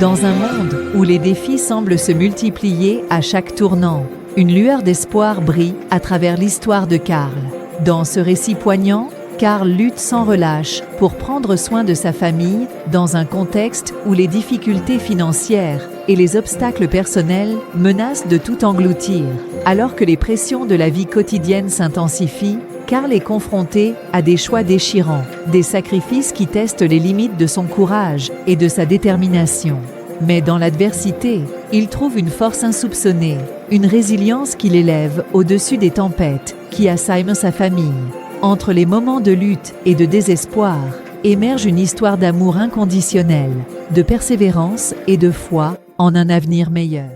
Dans un monde où les défis semblent se multiplier à chaque tournant, une lueur d'espoir brille à travers l'histoire de Carl. Dans ce récit poignant, Carl lutte sans relâche pour prendre soin de sa famille dans un contexte où les difficultés financières et les obstacles personnels menacent de tout engloutir. Alors que les pressions de la vie quotidienne s'intensifient, Carl est confronté à des choix déchirants, des sacrifices qui testent les limites de son courage et de sa détermination. Mais dans l'adversité, il trouve une force insoupçonnée, une résilience qui l'élève au-dessus des tempêtes qui assaillent sa famille. Entre les moments de lutte et de désespoir, émerge une histoire d'amour inconditionnel, de persévérance et de foi en un avenir meilleur.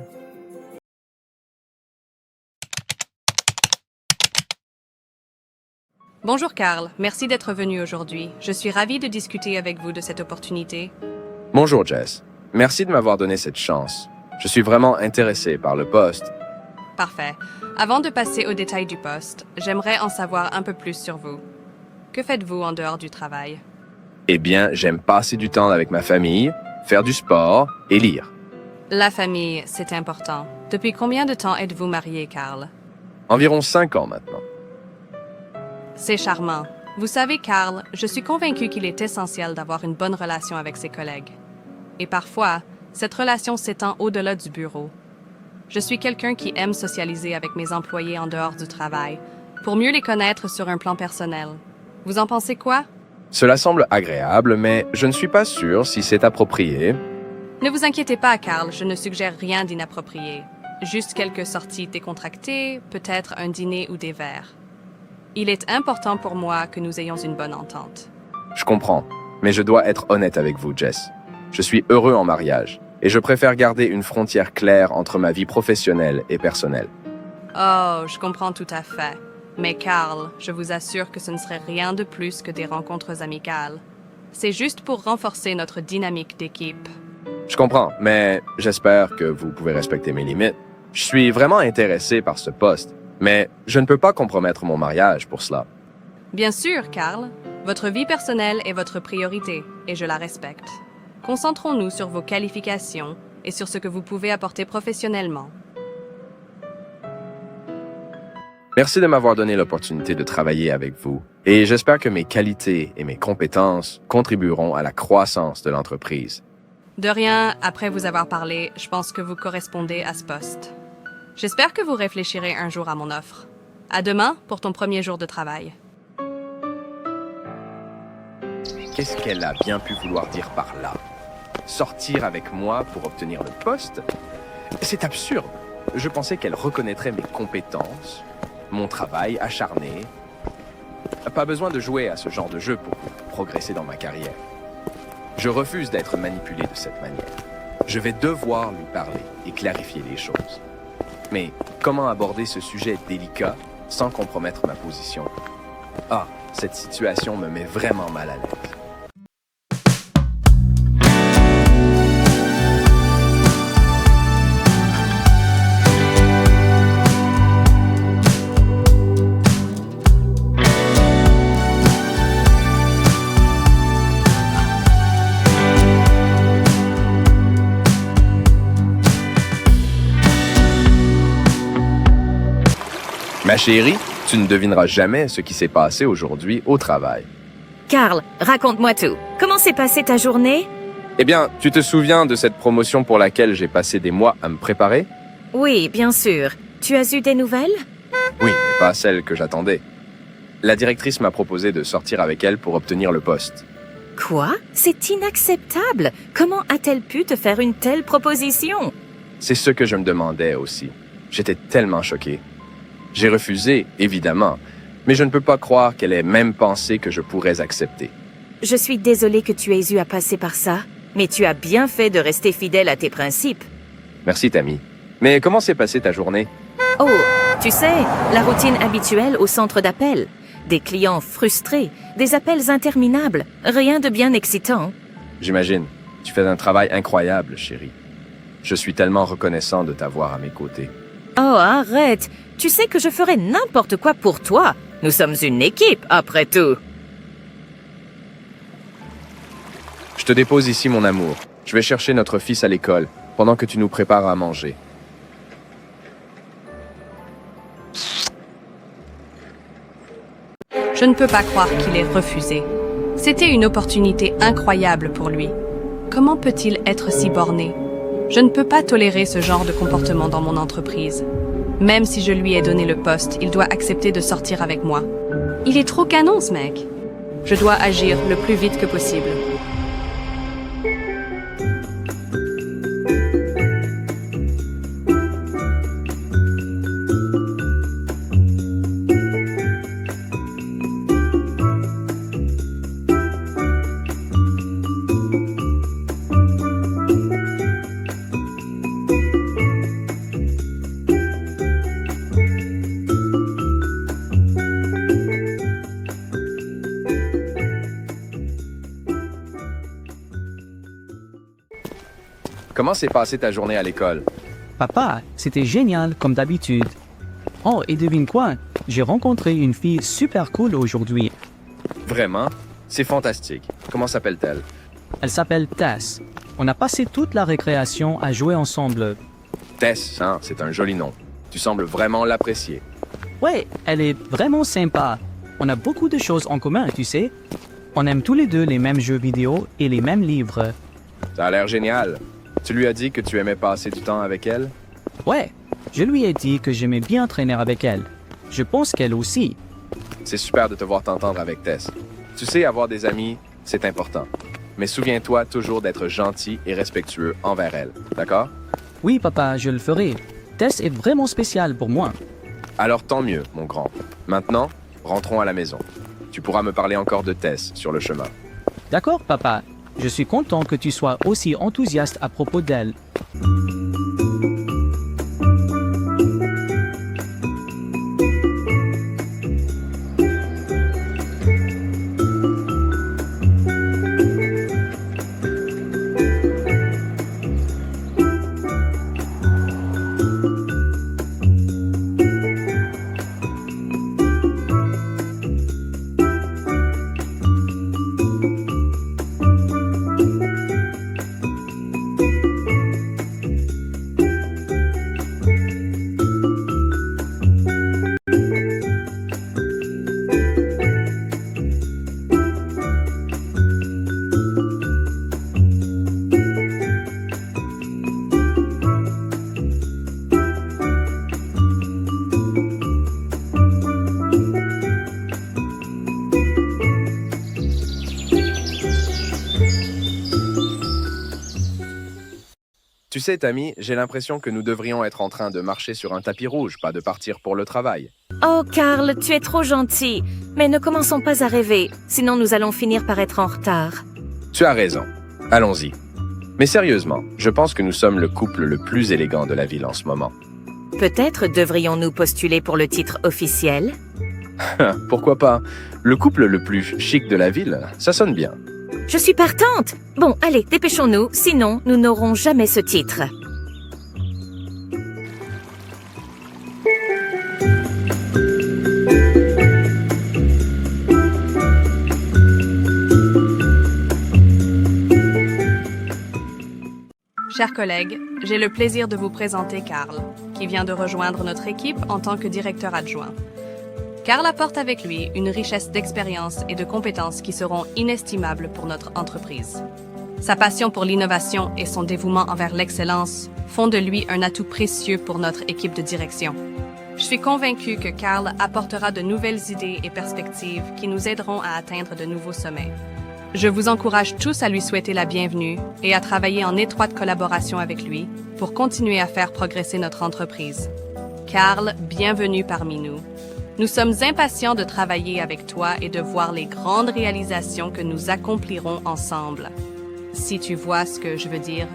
Bonjour Carl, merci d'être venu aujourd'hui. Je suis ravie de discuter avec vous de cette opportunité. Bonjour Jess, merci de m'avoir donné cette chance. Je suis vraiment intéressé par le poste. Parfait. Avant de passer aux détails du poste, j'aimerais en savoir un peu plus sur vous. Que faites-vous en dehors du travail? Eh bien, j'aime passer du temps avec ma famille, faire du sport et lire. La famille, c'est important. Depuis combien de temps êtes-vous marié, Carl? Environ 5 ans maintenant. C'est charmant. Vous savez, Carl, je suis convaincue qu'il est essentiel d'avoir une bonne relation avec ses collègues. Et parfois, cette relation s'étend au-delà du bureau. Je suis quelqu'un qui aime socialiser avec mes employés en dehors du travail, pour mieux les connaître sur un plan personnel. Vous en pensez quoi? Cela semble agréable, mais je ne suis pas sûr si c'est approprié. Ne vous inquiétez pas, Carl, je ne suggère rien d'inapproprié. Juste quelques sorties décontractées, peut-être un dîner ou des verres. Il est important pour moi que nous ayons une bonne entente. Je comprends, mais je dois être honnête avec vous, Jess. Je suis heureux en mariage, et je préfère garder une frontière claire entre ma vie professionnelle et personnelle. Oh, je comprends tout à fait. Mais Carl, je vous assure que ce ne serait rien de plus que des rencontres amicales. C'est juste pour renforcer notre dynamique d'équipe. Je comprends, mais j'espère que vous pouvez respecter mes limites. Je suis vraiment intéressé par ce poste, mais je ne peux pas compromettre mon mariage pour cela. Bien sûr, Carl. Votre vie personnelle est votre priorité, et je la respecte. Concentrons-nous sur vos qualifications et sur ce que vous pouvez apporter professionnellement. Merci de m'avoir donné l'opportunité de travailler avec vous, et j'espère que mes qualités et mes compétences contribueront à la croissance de l'entreprise. De rien, après vous avoir parlé, je pense que vous correspondez à ce poste. J'espère que vous réfléchirez un jour à mon offre. À demain pour ton premier jour de travail. Qu'est-ce qu'elle a bien pu vouloir dire par là? Sortir avec moi pour obtenir le poste? C'est absurde. Je pensais qu'elle reconnaîtrait mes compétences, mon travail acharné. Pas besoin de jouer à ce genre de jeu pour progresser dans ma carrière. Je refuse d'être manipulé de cette manière. Je vais devoir lui parler et clarifier les choses. Mais comment aborder ce sujet délicat sans compromettre ma position? Ah, cette situation me met vraiment mal à l'aise. Ma chérie, tu ne devineras jamais ce qui s'est passé aujourd'hui au travail. Carl, raconte-moi tout. Comment s'est passée ta journée? Eh bien, tu te souviens de cette promotion pour laquelle j'ai passé des mois à me préparer? Oui, bien sûr. Tu as eu des nouvelles? Oui, mais pas celle que j'attendais. La directrice m'a proposé de sortir avec elle pour obtenir le poste. Quoi? C'est inacceptable. Comment a-t-elle pu te faire une telle proposition? C'est ce que je me demandais aussi. J'étais tellement choqué. J'ai refusé, évidemment, mais je ne peux pas croire qu'elle ait même pensé que je pourrais accepter. Je suis désolée que tu aies eu à passer par ça, mais tu as bien fait de rester fidèle à tes principes. Merci, Tammy. Mais comment s'est passée ta journée? Oh, tu sais, la routine habituelle au centre d'appel. Des clients frustrés, des appels interminables, rien de bien excitant. J'imagine. Tu fais un travail incroyable, chérie. Je suis tellement reconnaissant de t'avoir à mes côtés. Oh, arrête! Tu sais que je ferais n'importe quoi pour toi. Nous sommes une équipe, après tout. Je te dépose ici, mon amour. Je vais chercher notre fils à l'école pendant que tu nous prépares à manger. Je ne peux pas croire qu'il ait refusé. C'était une opportunité incroyable pour lui. Comment peut-il être si borné? Je ne peux pas tolérer ce genre de comportement dans mon entreprise. Même si je lui ai donné le poste, il doit accepter de sortir avec moi. Il est trop canon, ce mec. Je dois agir le plus vite que possible. Comment s'est passée ta journée à l'école? Papa, c'était génial, comme d'habitude. Oh, et devine quoi? J'ai rencontré une fille super cool aujourd'hui. Vraiment? C'est fantastique. Comment s'appelle-t-elle? Elle s'appelle Tess. On a passé toute la récréation à jouer ensemble. Tess, hein? C'est un joli nom. Tu sembles vraiment l'apprécier. Ouais, elle est vraiment sympa. On a beaucoup de choses en commun, tu sais. On aime tous les deux les mêmes jeux vidéo et les mêmes livres. Ça a l'air génial. Tu lui as dit que tu aimais passer du temps avec elle? Ouais, je lui ai dit que j'aimais bien traîner avec elle. Je pense qu'elle aussi. C'est super de te voir t'entendre avec Tess. Tu sais, avoir des amis, c'est important. Mais souviens-toi toujours d'être gentil et respectueux envers elle, d'accord? Oui, papa, je le ferai. Tess est vraiment spéciale pour moi. Alors tant mieux, mon grand. Maintenant, rentrons à la maison. Tu pourras me parler encore de Tess sur le chemin. D'accord, papa. Je suis content que tu sois aussi enthousiaste à propos d'elle. Tu sais, Tammy, j'ai l'impression que nous devrions être en train de marcher sur un tapis rouge, pas de partir pour le travail. Oh, Karl, tu es trop gentil. Mais ne commençons pas à rêver, sinon nous allons finir par être en retard. Tu as raison. Allons-y. Mais sérieusement, je pense que nous sommes le couple le plus élégant de la ville en ce moment. Peut-être devrions-nous postuler pour le titre officiel? Pourquoi pas? Le couple le plus chic de la ville, ça sonne bien. Je suis partante! Bon, allez, dépêchons-nous, sinon nous n'aurons jamais ce titre. Chers collègues, j'ai le plaisir de vous présenter Karl, qui vient de rejoindre notre équipe en tant que directeur adjoint. Karl apporte avec lui une richesse d'expérience et de compétences qui seront inestimables pour notre entreprise. Sa passion pour l'innovation et son dévouement envers l'excellence font de lui un atout précieux pour notre équipe de direction. Je suis convaincue que Karl apportera de nouvelles idées et perspectives qui nous aideront à atteindre de nouveaux sommets. Je vous encourage tous à lui souhaiter la bienvenue et à travailler en étroite collaboration avec lui pour continuer à faire progresser notre entreprise. Karl, bienvenue parmi nous. Nous sommes impatients de travailler avec toi et de voir les grandes réalisations que nous accomplirons ensemble. Si tu vois ce que je veux dire.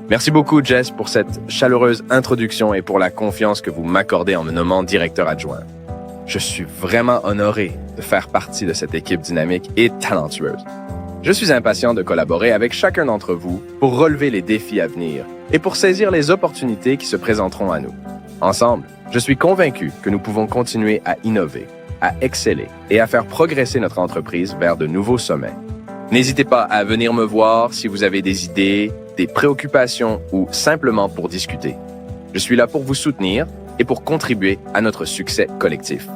Merci beaucoup, Jess, pour cette chaleureuse introduction et pour la confiance que vous m'accordez en me nommant directeur adjoint. Je suis vraiment honoré de faire partie de cette équipe dynamique et talentueuse. Je suis impatient de collaborer avec chacun d'entre vous pour relever les défis à venir et pour saisir les opportunités qui se présenteront à nous. Ensemble, je suis convaincu que nous pouvons continuer à innover, à exceller et à faire progresser notre entreprise vers de nouveaux sommets. N'hésitez pas à venir me voir si vous avez des idées, des préoccupations ou simplement pour discuter. Je suis là pour vous soutenir et pour contribuer à notre succès collectif.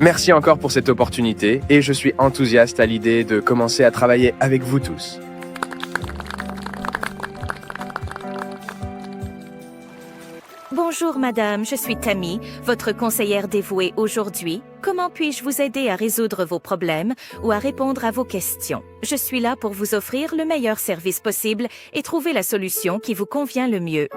Merci encore pour cette opportunité et je suis enthousiaste à l'idée de commencer à travailler avec vous tous. Bonjour madame, je suis Tammy, votre conseillère dévouée aujourd'hui. Comment puis-je vous aider à résoudre vos problèmes ou à répondre à vos questions? Je suis là pour vous offrir le meilleur service possible et trouver la solution qui vous convient le mieux.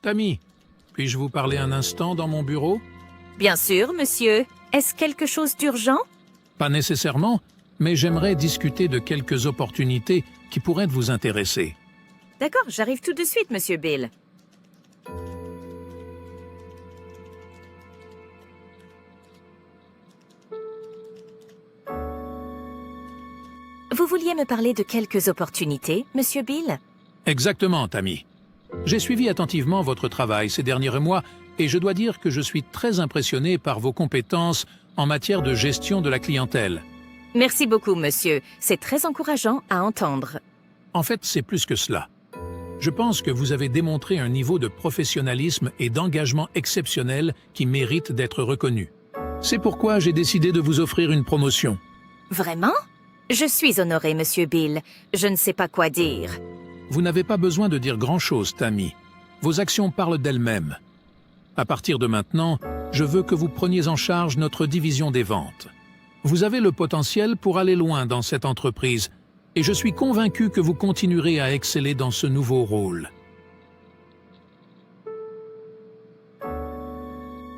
Tammy, puis-je vous parler un instant dans mon bureau? Bien sûr, monsieur. Est-ce quelque chose d'urgent? Pas nécessairement, mais j'aimerais discuter de quelques opportunités qui pourraient vous intéresser. D'accord, j'arrive tout de suite, monsieur Bill. Vous vouliez me parler de quelques opportunités, monsieur Bill? Exactement, Tammy. J'ai suivi attentivement votre travail ces derniers mois et je dois dire que je suis très impressionné par vos compétences en matière de gestion de la clientèle. Merci beaucoup, monsieur. C'est très encourageant à entendre. En fait, c'est plus que cela. Je pense que vous avez démontré un niveau de professionnalisme et d'engagement exceptionnel qui mérite d'être reconnu. C'est pourquoi j'ai décidé de vous offrir une promotion. Vraiment? Je suis honoré, monsieur Bill. Je ne sais pas quoi dire. Vous n'avez pas besoin de dire grand-chose, Tammy. Vos actions parlent d'elles-mêmes. À partir de maintenant, je veux que vous preniez en charge notre division des ventes. Vous avez le potentiel pour aller loin dans cette entreprise et je suis convaincu que vous continuerez à exceller dans ce nouveau rôle.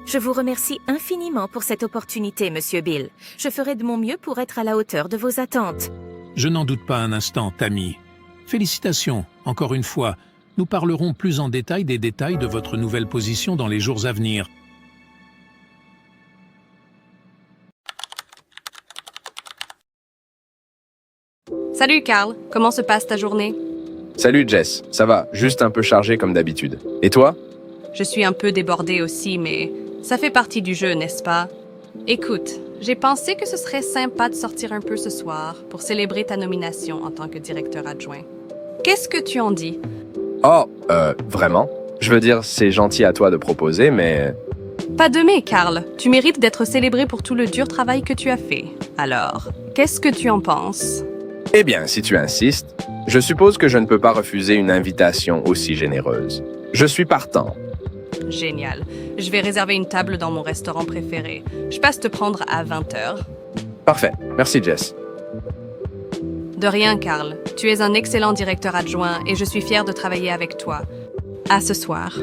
Je vous remercie infiniment pour cette opportunité, monsieur Bill. Je ferai de mon mieux pour être à la hauteur de vos attentes. Je n'en doute pas un instant, Tammy. Félicitations, encore une fois. Nous parlerons plus en détail des détails de votre nouvelle position dans les jours à venir. Salut Carl, comment se passe ta journée? Salut Jess, ça va, juste un peu chargé comme d'habitude. Et toi? Je suis un peu débordée aussi, mais ça fait partie du jeu, n'est-ce pas? Écoute, j'ai pensé que ce serait sympa de sortir un peu ce soir pour célébrer ta nomination en tant que directeur adjoint. Qu'est-ce que tu en dis? Oh, vraiment? Je veux dire, c'est gentil à toi de proposer, mais... Pas de mais, Carl. Tu mérites d'être célébré pour tout le dur travail que tu as fait. Alors, qu'est-ce que tu en penses? Eh bien, si tu insistes, je suppose que je ne peux pas refuser une invitation aussi généreuse. Je suis partant. Génial. Je vais réserver une table dans mon restaurant préféré. Je passe te prendre à 20h. Parfait. Merci, Jess. De rien, Carl. Tu es un excellent directeur adjoint et je suis fière de travailler avec toi. À ce soir.